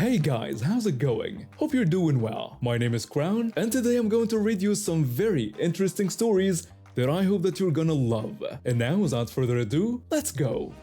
Hey guys, how's it going? Hope you're doing well. My name is Crown, and today I'm going to read you some very interesting stories that I hope that you're gonna love. And now, without further ado, let's go!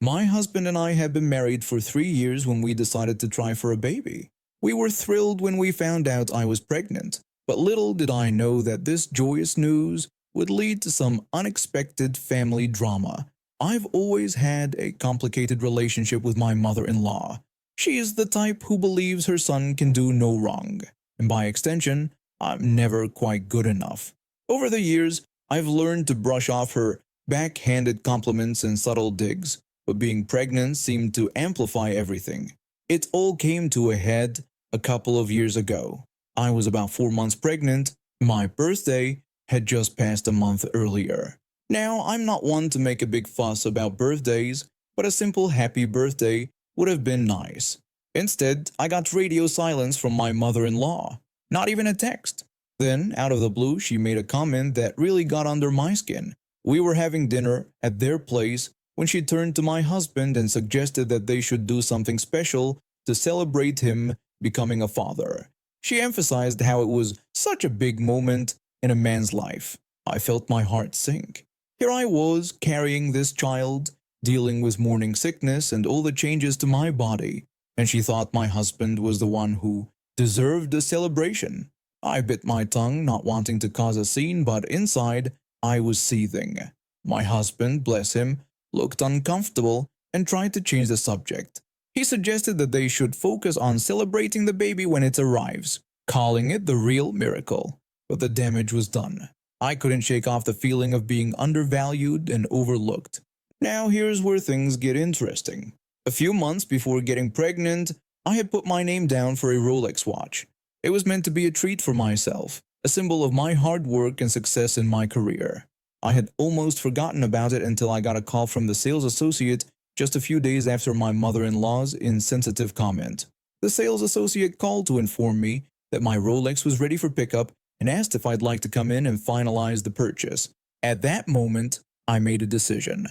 My husband and I had been married for 3 years when we decided to try for a baby. We were thrilled when we found out I was pregnant, but little did I know that this joyous news would lead to some unexpected family drama. I've always had a complicated relationship with my mother-in-law. She is the type who believes her son can do no wrong, and by extension, I'm never quite good enough. Over the years, I've learned to brush off her backhanded compliments and subtle digs, but being pregnant seemed to amplify everything. It all came to a head a couple of years ago. I was about 4 months pregnant. My birthday had just passed a month earlier. Now, I'm not one to make a big fuss about birthdays, but a simple happy birthday would have been nice. Instead, I got radio silence from my mother-in-law. Not even a text. Then, out of the blue, she made a comment that really got under my skin. We were having dinner at their place when she turned to my husband and suggested that they should do something special to celebrate him becoming a father. She emphasized how it was such a big moment in a man's life. I felt my heart sink. Here I was, carrying this child, dealing with morning sickness and all the changes to my body, and she thought my husband was the one who deserved a celebration. I bit my tongue, not wanting to cause a scene, but inside, I was seething. My husband, bless him, looked uncomfortable and tried to change the subject. He suggested that they should focus on celebrating the baby when it arrives, calling it the real miracle. But the damage was done. I couldn't shake off the feeling of being undervalued and overlooked. Now here's where things get interesting. A few months before getting pregnant, I had put my name down for a Rolex watch. It was meant to be a treat for myself, a symbol of my hard work and success in my career. I had almost forgotten about it until I got a call from the sales associate just a few days after my mother-in-law's insensitive comment. The sales associate called to inform me that my Rolex was ready for pickup and asked if I'd like to come in and finalize the purchase. At that moment, I made a decision.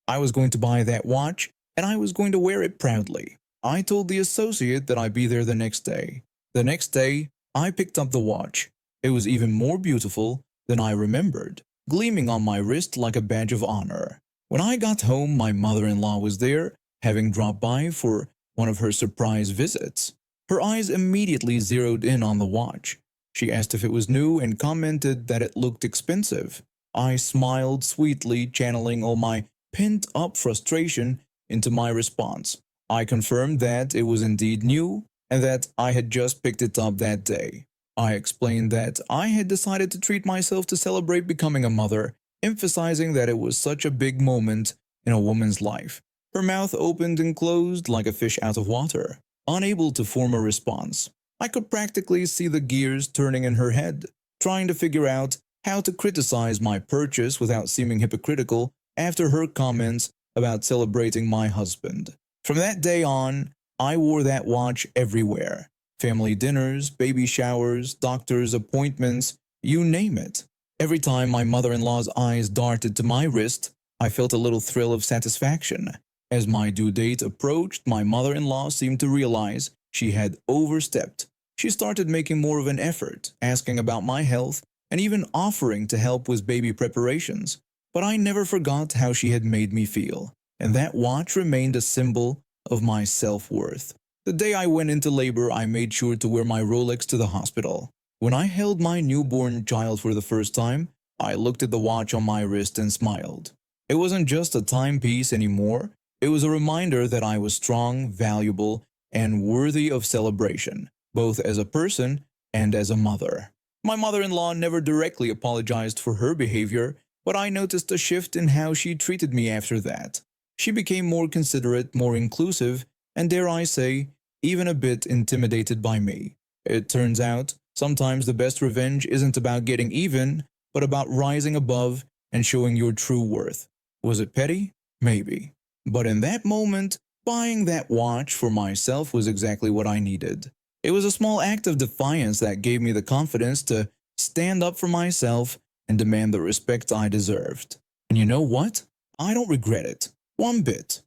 I was going to buy that watch, and I was going to wear it proudly. I told the associate that I'd be there the next day. The next day, I picked up the watch. It was even more beautiful than I remembered, gleaming on my wrist like a badge of honor. When I got home, my mother-in-law was there, having dropped by for one of her surprise visits. Her eyes immediately zeroed in on the watch. She asked if it was new and commented that it looked expensive. I smiled sweetly, channeling all my pent-up frustration into my response. I confirmed that it was indeed new and that I had just picked it up that day. I explained that I had decided to treat myself to celebrate becoming a mother, emphasizing that it was such a big moment in a woman's life. Her mouth opened and closed like a fish out of water, unable to form a response. I could practically see the gears turning in her head, trying to figure out how to criticize my purchase without seeming hypocritical after her comments about celebrating my husband. From that day on, I wore that watch everywhere. Family dinners, baby showers, doctor's appointments, you name it. Every time my mother-in-law's eyes darted to my wrist, I felt a little thrill of satisfaction. As my due date approached, my mother-in-law seemed to realize she had overstepped. She started making more of an effort, asking about my health, and even offering to help with baby preparations. But I never forgot how she had made me feel, and that watch remained a symbol of my self-worth. The day I went into labor, I made sure to wear my Rolex to the hospital. When I held my newborn child for the first time, I looked at the watch on my wrist and smiled. It wasn't just a timepiece anymore. It was a reminder that I was strong, valuable, and worthy of celebration, both as a person and as a mother. My mother-in-law never directly apologized for her behavior, but I noticed a shift in how she treated me after that. She became more considerate, more inclusive, and dare I say, even a bit intimidated by me. It turns out, sometimes the best revenge isn't about getting even, but about rising above and showing your true worth. Was it petty? Maybe. But in that moment, buying that watch for myself was exactly what I needed. It was a small act of defiance that gave me the confidence to stand up for myself and demand the respect I deserved. And you know what? I don't regret it, one bit.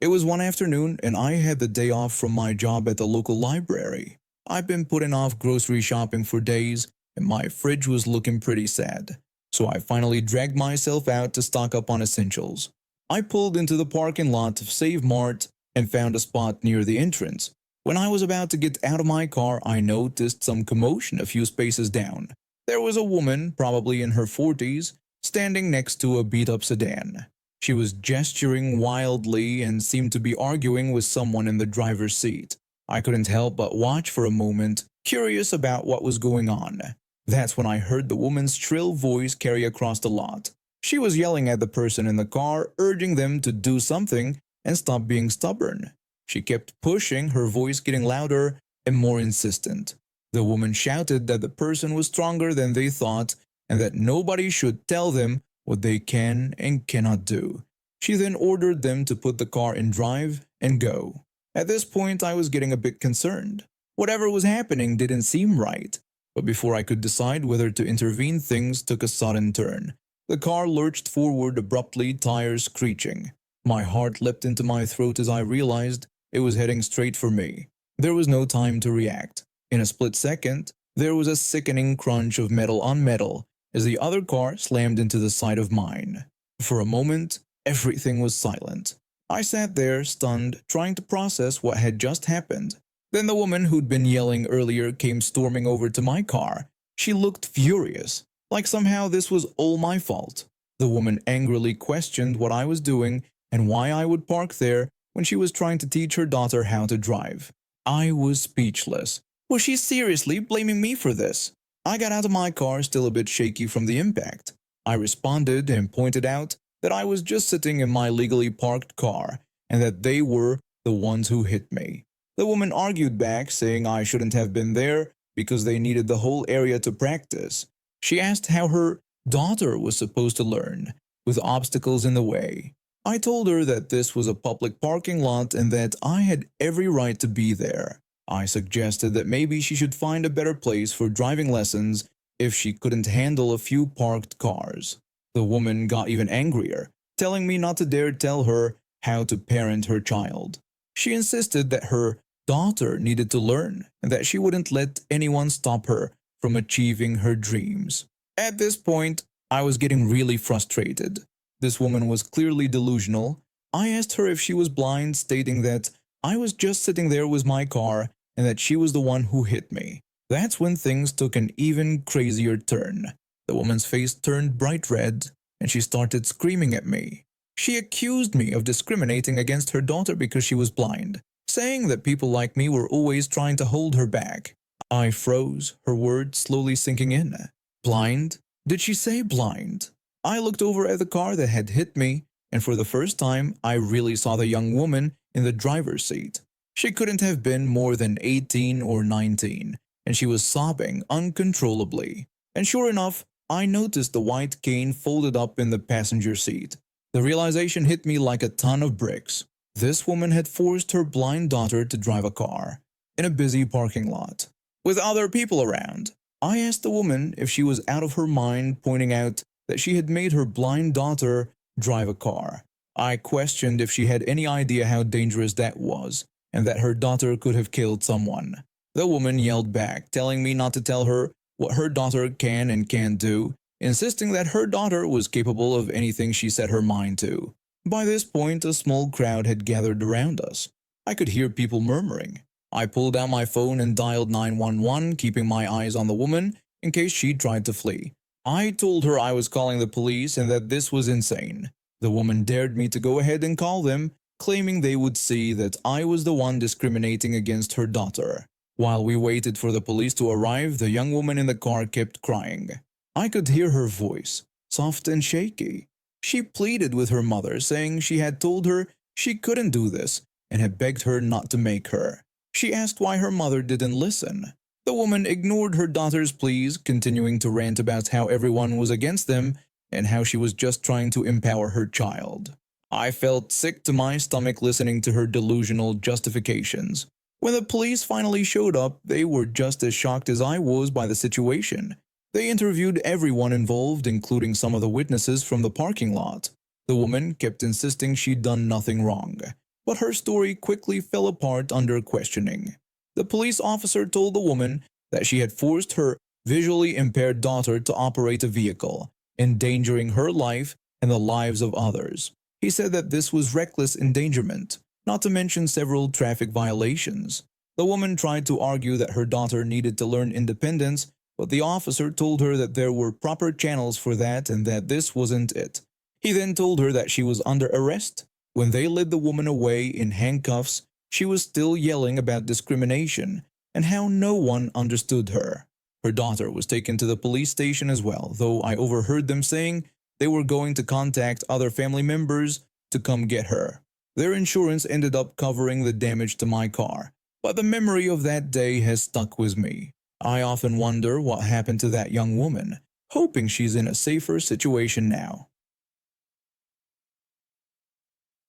It was one afternoon and I had the day off from my job at the local library. I'd been putting off grocery shopping for days and my fridge was looking pretty sad. So I finally dragged myself out to stock up on essentials. I pulled into the parking lot of Save Mart and found a spot near the entrance. When I was about to get out of my car, I noticed some commotion a few spaces down. There was a woman, probably in her 40s, standing next to a beat-up sedan. She was gesturing wildly and seemed to be arguing with someone in the driver's seat. I couldn't help but watch for a moment, curious about what was going on. That's when I heard the woman's shrill voice carry across the lot. She was yelling at the person in the car, urging them to do something and stop being stubborn. She kept pushing, her voice getting louder and more insistent. The woman shouted that the person was stronger than they thought and that nobody should tell them what they can and cannot do. She then ordered them to put the car in drive and go. At this point, I was getting a bit concerned. Whatever was happening didn't seem right. But before I could decide whether to intervene, things took a sudden turn. The car lurched forward abruptly, tires screeching. My heart leapt into my throat as I realized it was heading straight for me. There was no time to react. In a split second, there was a sickening crunch of metal on metal as the other car slammed into the side of mine. For a moment, everything was silent. I sat there, stunned, trying to process what had just happened. Then the woman who'd been yelling earlier came storming over to my car. She looked furious, like somehow this was all my fault. The woman angrily questioned what I was doing and why I would park there when she was trying to teach her daughter how to drive. I was speechless. Was she seriously blaming me for this? I got out of my car, still a bit shaky from the impact. I responded and pointed out that I was just sitting in my legally parked car and that they were the ones who hit me. The woman argued back, saying I shouldn't have been there because they needed the whole area to practice. She asked how her daughter was supposed to learn, with obstacles in the way. I told her that this was a public parking lot and that I had every right to be there. I suggested that maybe she should find a better place for driving lessons if she couldn't handle a few parked cars. The woman got even angrier, telling me not to dare tell her how to parent her child. She insisted that her daughter needed to learn and that she wouldn't let anyone stop her from achieving her dreams. At this point, I was getting really frustrated. This woman was clearly delusional. I asked her if she was blind, stating that I was just sitting there with my car and that she was the one who hit me. That's when things took an even crazier turn. The woman's face turned bright red and she started screaming at me. She accused me of discriminating against her daughter because she was blind, saying that people like me were always trying to hold her back. I froze, her words slowly sinking in. Blind? Did she say blind? I looked over at the car that had hit me, and for the first time, I really saw the young woman in the driver's seat. She couldn't have been more than 18 or 19, and she was sobbing uncontrollably. And sure enough, I noticed the white cane folded up in the passenger seat. The realization hit me like a ton of bricks. This woman had forced her blind daughter to drive a car in a busy parking lot with other people around. I asked the woman if she was out of her mind, pointing out that she had made her blind daughter drive a car. I questioned if she had any idea how dangerous that was and that her daughter could have killed someone. The woman yelled back, telling me not to tell her what her daughter can and can't do, insisting that her daughter was capable of anything she set her mind to. By this point, a small crowd had gathered around us. I could hear people murmuring. I pulled out my phone and dialed 911, keeping my eyes on the woman in case she tried to flee. I told her I was calling the police and that this was insane. The woman dared me to go ahead and call them, claiming they would see that I was the one discriminating against her daughter. While we waited for the police to arrive, the young woman in the car kept crying. I could hear her voice, soft and shaky. She pleaded with her mother, saying she had told her she couldn't do this and had begged her not to make her. She asked why her mother didn't listen. The woman ignored her daughter's pleas, continuing to rant about how everyone was against them and how she was just trying to empower her child. I felt sick to my stomach listening to her delusional justifications. When the police finally showed up, they were just as shocked as I was by the situation. They interviewed everyone involved, including some of the witnesses from the parking lot. The woman kept insisting she'd done nothing wrong, but her story quickly fell apart under questioning. The police officer told the woman that she had forced her visually impaired daughter to operate a vehicle, endangering her life and the lives of others. He said that this was reckless endangerment, not to mention several traffic violations. The woman tried to argue that her daughter needed to learn independence, but the officer told her that there were proper channels for that and that this wasn't it. He then told her that she was under arrest. When they led the woman away in handcuffs, she was still yelling about discrimination and how no one understood her. Her daughter was taken to the police station as well, though I overheard them saying they were going to contact other family members to come get her. Their insurance ended up covering the damage to my car, but the memory of that day has stuck with me. I often wonder what happened to that young woman, hoping she's in a safer situation now.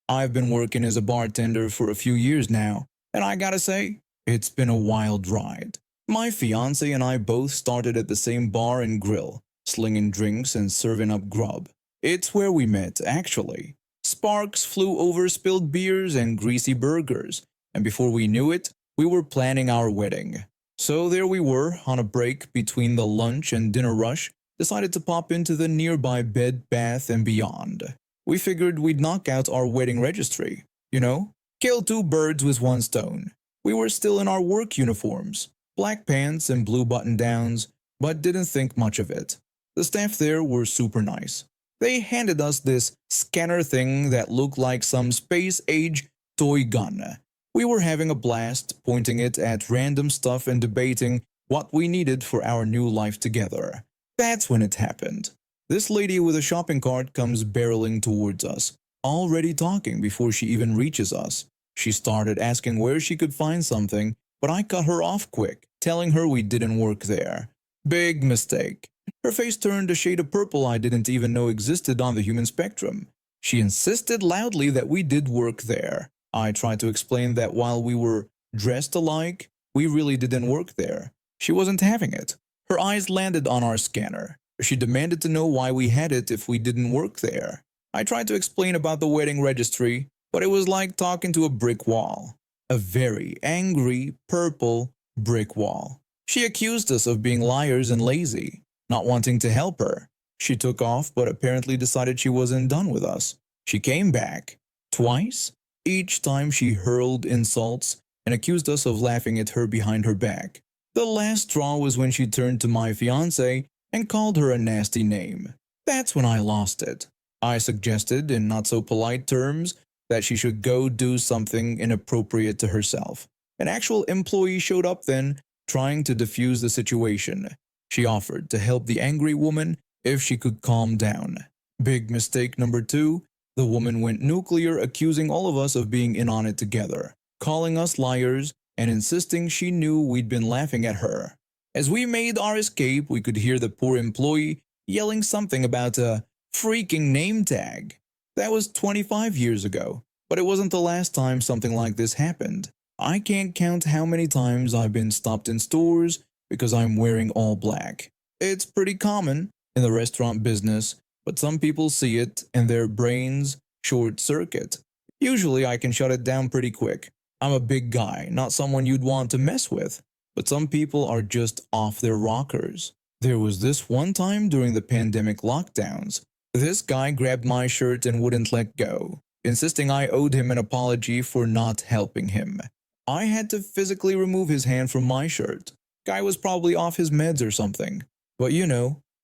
I've been working as a bartender for a few years now, and I gotta say, it's been a wild ride. My fiance and I both started at the same bar and grill, slinging drinks and serving up grub. It's where we met, actually. Sparks flew over spilled beers and greasy burgers, and before we knew it, we were planning our wedding. So there we were, on a break between the lunch and dinner rush, decided to pop into the nearby Bed Bath & Beyond. We figured we'd knock out our wedding registry, kill two birds with one stone. We were still in our work uniforms, black pants and blue button-downs, but didn't think much of it. The staff there were super nice. They handed us this scanner thing that looked like some space-age toy gun. We were having a blast, pointing it at random stuff and debating what we needed for our new life together. That's when it happened. This lady with a shopping cart comes barreling towards us, already talking before she even reaches us. She started asking where she could find something, but I cut her off quick, telling her we didn't work there. Big mistake. Her face turned a shade of purple I didn't even know existed on the human spectrum. She insisted loudly that we did work there. I tried to explain that while we were dressed alike, we really didn't work there. She wasn't having it. Her eyes landed on our scanner. She demanded to know why we had it if we didn't work there. I tried to explain about the wedding registry, but it was like talking to a brick wall. A very angry, purple brick wall. She accused us of being liars and lazy, not wanting to help her. She took off, but apparently decided she wasn't done with us. She came back. Twice? Each time she hurled insults and accused us of laughing at her behind her back. The last straw was when she turned to my fiancé and called her a nasty name. That's when I lost it. I suggested, in not so polite terms, that she should go do something inappropriate to herself. An actual employee showed up then, trying to defuse the situation. She offered to help the angry woman if she could calm down. Big mistake number 2, the woman went nuclear, accusing all of us of being in on it together, calling us liars and insisting she knew we'd been laughing at her. As we made our escape, we could hear the poor employee yelling something about a freaking name tag. That was 25 years ago, but it wasn't the last time something like this happened. I can't count how many times I've been stopped in stores because I'm wearing all black. It's pretty common in the restaurant business, but some people see it and their brains short circuit. Usually I can shut it down pretty quick. I'm a big guy, not someone you'd want to mess with, but some people are just off their rockers. There was this one time during the pandemic lockdowns. This guy grabbed my shirt and wouldn't let go, insisting I owed him an apology for not helping him. I had to physically remove his hand from my shirt. Guy was probably off his meds or something. But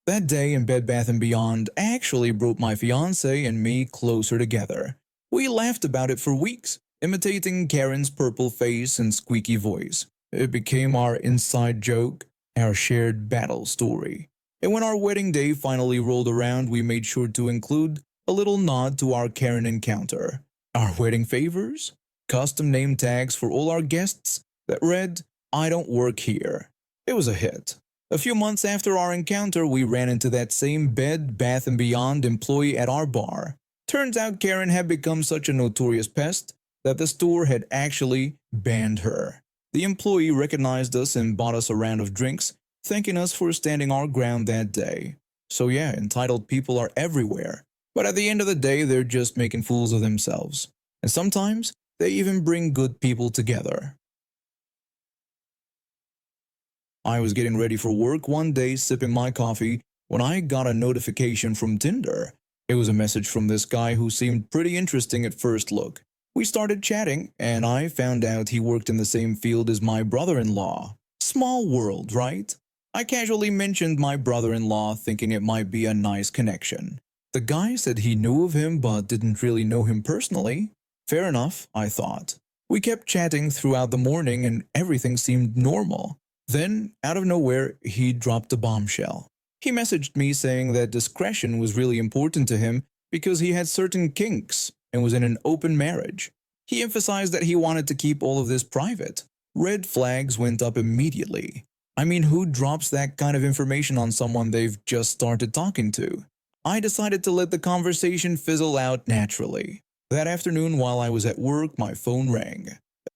that day in Bed Bath & Beyond actually brought my fiancé and me closer together. We laughed about it for weeks, imitating Karen's purple face and squeaky voice. It became our inside joke, our shared battle story. And when our wedding day finally rolled around, we made sure to include a little nod to our Karen encounter. Our wedding favors? Custom name tags for all our guests that read, "I don't work here." It was a hit. A few months after our encounter, we ran into that same Bed Bath & Beyond employee at our bar. Turns out Karen had become such a notorious pest that the store had actually banned her. The employee recognized us and bought us a round of drinks, thanking us for standing our ground that day. So yeah, entitled people are everywhere, but at the end of the day, they're just making fools of themselves. And sometimes, they even bring good people together. I was getting ready for work one day sipping my coffee when I got a notification from Tinder. It was a message from this guy who seemed pretty interesting at first look. We started chatting, and I found out he worked in the same field as my brother-in-law. Small world, right? I casually mentioned my brother-in-law, thinking it might be a nice connection. The guy said he knew of him but didn't really know him personally. Fair enough, I thought. We kept chatting throughout the morning and everything seemed normal. Then, out of nowhere, he dropped a bombshell. He messaged me saying that discretion was really important to him because he had certain kinks and was in an open marriage. He emphasized that he wanted to keep all of this private. Red flags went up immediately. I mean, who drops that kind of information on someone they've just started talking to? I decided to let the conversation fizzle out naturally. That afternoon while I was at work, my phone rang.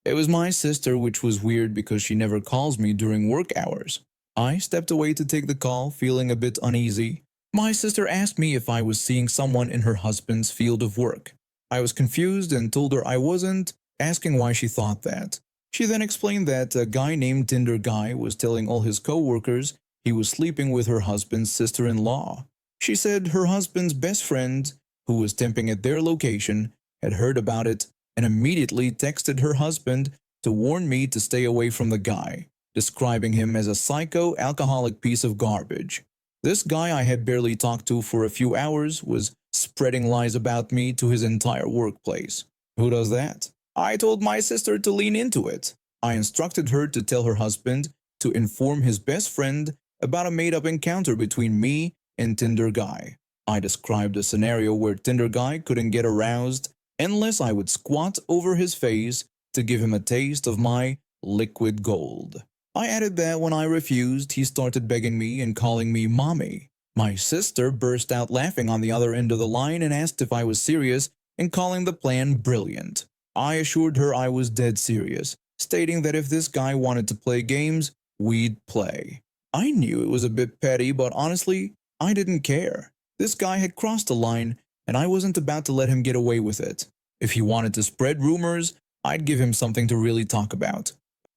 It was my sister, which was weird because she never calls me during work hours. I stepped away to take the call, feeling a bit uneasy. My sister asked me if I was seeing someone in her husband's field of work. I was confused and told her I wasn't, asking why she thought that. She then explained that a guy named Tinder Guy was telling all his co-workers he was sleeping with her husband's sister-in-law. She said her husband's best friend, who was temping at their location, had heard about it and immediately texted her husband to warn me to stay away from the guy, describing him as a psycho, alcoholic piece of garbage. This guy I had barely talked to for a few hours was spreading lies about me to his entire workplace. Who does that? I told my sister to lean into it. I instructed her to tell her husband to inform his best friend about a made-up encounter between me and Tinder Guy. I described a scenario where Tinder Guy couldn't get aroused unless I would squat over his face to give him a taste of my liquid gold. I added that when I refused, he started begging me and calling me mommy. My sister burst out laughing on the other end of the line and asked if I was serious and calling the plan brilliant. I assured her I was dead serious, stating that if this guy wanted to play games, we'd play. I knew it was a bit petty, but honestly, I didn't care. This guy had crossed the line, and I wasn't about to let him get away with it. If he wanted to spread rumors, I'd give him something to really talk about.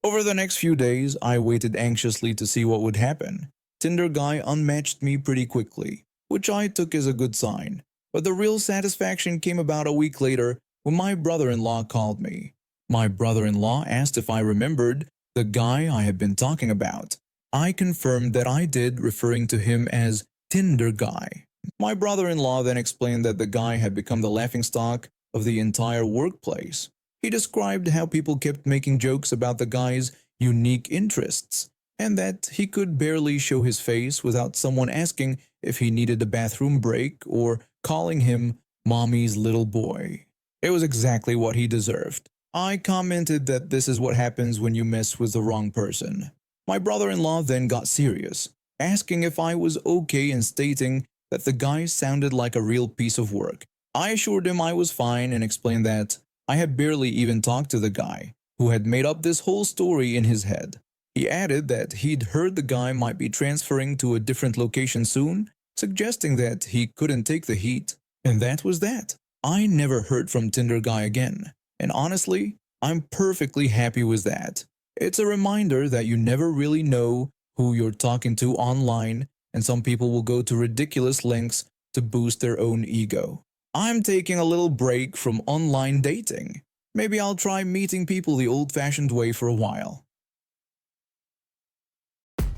Over the next few days, I waited anxiously to see what would happen. Tinder Guy unmatched me pretty quickly, which I took as a good sign. But the real satisfaction came about a week later when my brother-in-law called me. My brother-in-law asked if I remembered the guy I had been talking about. I confirmed that I did, referring to him as Tinder Guy. My brother-in-law then explained that the guy had become the laughingstock of the entire workplace. He described how people kept making jokes about the guy's unique interests, and that he could barely show his face without someone asking if he needed a bathroom break or calling him mommy's little boy. It was exactly what he deserved. I commented that this is what happens when you mess with the wrong person. My brother-in-law then got serious, asking if I was okay and stating that the guy sounded like a real piece of work. I assured him I was fine and explained that I had barely even talked to the guy, who had made up this whole story in his head. He added that he'd heard the guy might be transferring to a different location soon, suggesting that he couldn't take the heat. And that was that. I never heard from Tinder Guy again, and honestly, I'm perfectly happy with that. It's a reminder that you never really know who you're talking to online, and some people will go to ridiculous lengths to boost their own ego. I'm taking a little break from online dating. Maybe I'll try meeting people the old-fashioned way for a while.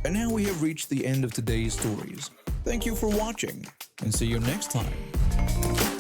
And now we have reached the end of today's stories. Thank you for watching, and see you next time.